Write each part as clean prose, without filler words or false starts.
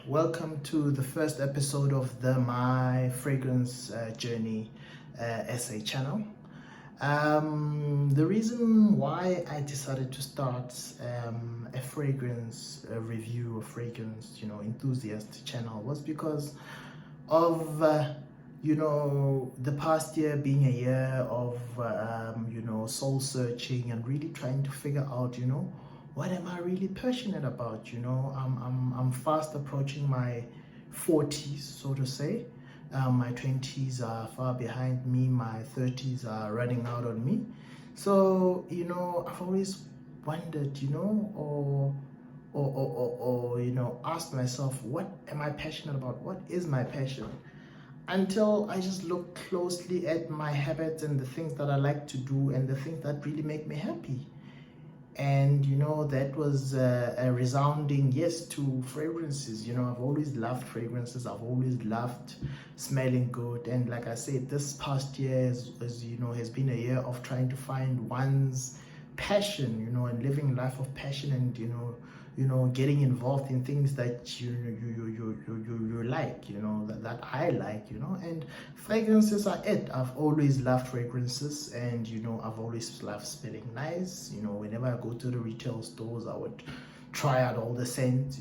welcome to the first episode of the My Fragrance Journey SA channel. The reason why I decided to start a fragrance review, a fragrance enthusiast channel was because of the past year being a year of soul searching and really trying to figure out what am I really passionate about. I'm fast approaching my 40s, so to say. My 20s are far behind me, my 30s are running out on me. So I've always wondered or asked myself, what am I passionate about? What is my passion? Until I just look closely at my habits and the things that I like to do and the things that really make me happy. And that was a resounding yes to fragrances. I've always loved fragrances. I've always loved smelling good. And like I said, this past year has been a year of trying to find one's passion, and living a life of passion, and getting involved in things that you like, that I like, and fragrances are it. I've always loved fragrances, and I've always loved smelling nice. Whenever I go to the retail stores, I would try out all the scents,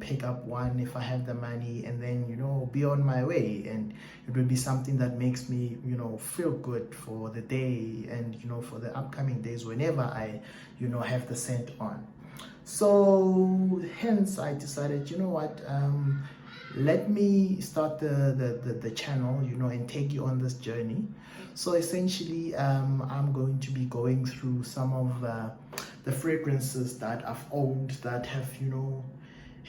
pick up one if I have the money, and then be on my way. And it will be something that makes me feel good for the day, and for the upcoming days whenever I have the scent on. So hence I decided, let me start the channel, and take you on this journey. So essentially, I'm going to be going through some of the fragrances that I've owned that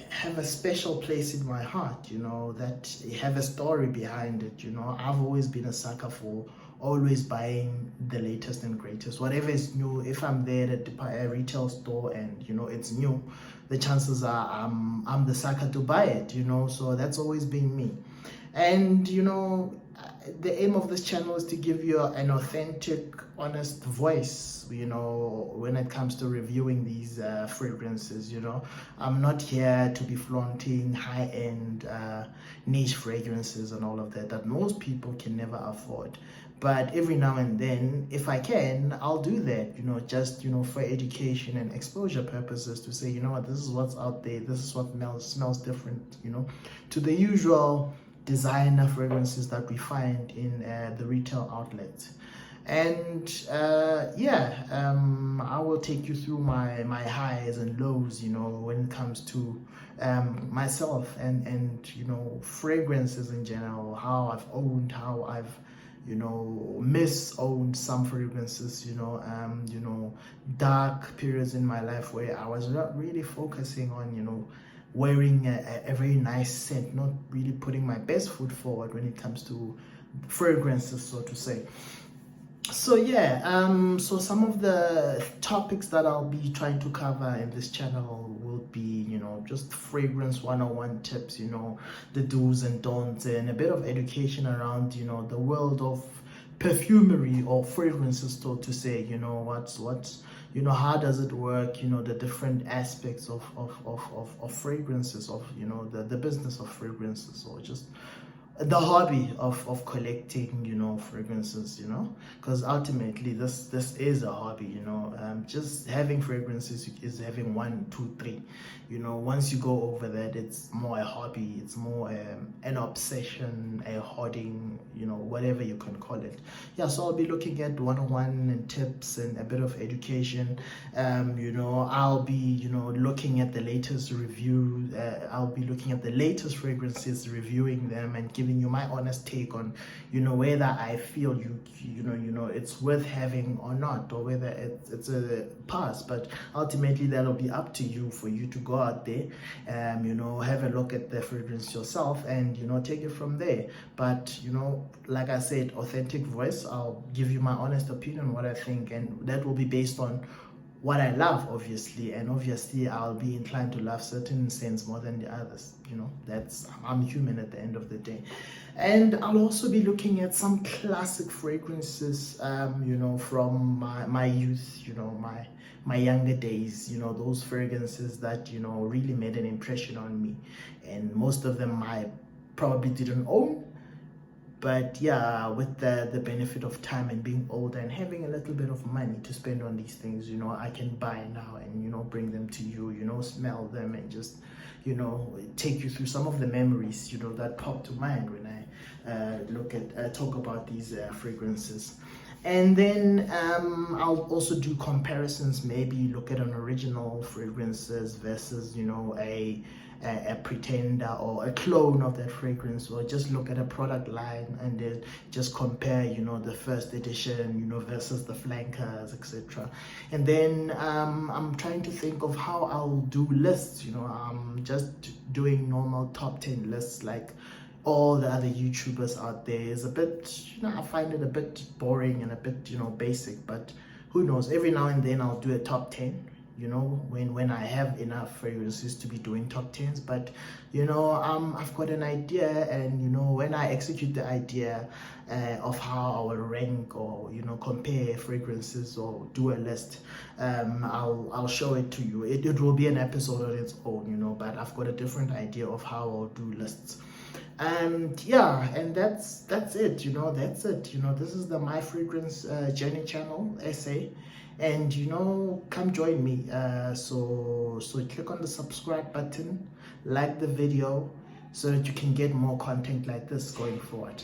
have a special place in my heart, that have a story behind it. I've always been a sucker for always buying the latest and greatest, whatever is new. If I'm there at a retail store and it's new, the chances are I'm the sucker to buy it. So that's always been me. And the aim of this channel is to give you an authentic, honest voice, when it comes to reviewing these fragrances. I'm not here to be flaunting high-end niche fragrances and all of that most people can never afford. But every now and then, if I can, I'll do that, just for education and exposure purposes, to say, this is what's out there, this is what smells different, to the usual designer fragrances that we find in the retail outlets. And I will take you through my highs and lows, when it comes to myself and fragrances in general, how I've owned, how I've misowned some fragrances, dark periods in my life where I was not really focusing on wearing a very nice scent, not really putting my best foot forward when it comes to fragrances, so to say. So so some of the topics that I'll be trying to cover in this channel will be just fragrance 101 tips, the do's and don'ts, and a bit of education around the world of perfumery or fragrances, so to say. What's how does it work, the different aspects of fragrances, of the business of fragrances, or just the hobby of collecting fragrances, because ultimately this is a hobby. Just having fragrances is having 1, 2, 3. Once you go over that, it's more a hobby, it's more an obsession, a hoarding, whatever you can call it. So I'll be looking at 101 and tips and a bit of education. I'll be looking at the latest review. I'll be looking at the latest fragrances, reviewing them, and giving you my honest take on whether I feel it's worth having or not, or whether it's a pass. But ultimately that'll be up to you, for you to go out there, have a look at the fragrance yourself, and take it from there. But like I said, authentic voice. I'll give you my honest opinion, what I think, and that will be based on what I love, obviously, and obviously I'll be inclined to love certain scents more than the others. I'm human at the end of the day. And I'll also be looking at some classic fragrances, from my youth, my younger days, those fragrances that, really made an impression on me. And most of them I probably didn't own. But yeah, with the benefit of time and being older and having a little bit of money to spend on these things, I can buy now and, bring them to you, smell them and just, take you through some of the memories, that pop to mind when I talk about these fragrances. And then I'll also do comparisons, maybe look at an original fragrances versus, a pretender or a clone of that fragrance, or just look at a product line and then just compare, the first edition, versus the flankers, etc. And then I'm trying to think of how I'll do lists. I'm just doing normal top 10 lists like all the other YouTubers out there. Is a bit, I find it a bit boring and a bit, basic, but who knows, every now and then I'll do a top 10, when I have enough fragrances to be doing top 10s. But I've got an idea, and when I execute the idea of how I will rank or compare fragrances or do a list, I'll show it to you. It will be an episode on its own, but I've got a different idea of how I'll do lists. And yeah, and that's it. That's it. This is the My Fragrance Journey channel SA, and come join me. So click on the subscribe button, like the video, so that you can get more content like this going forward.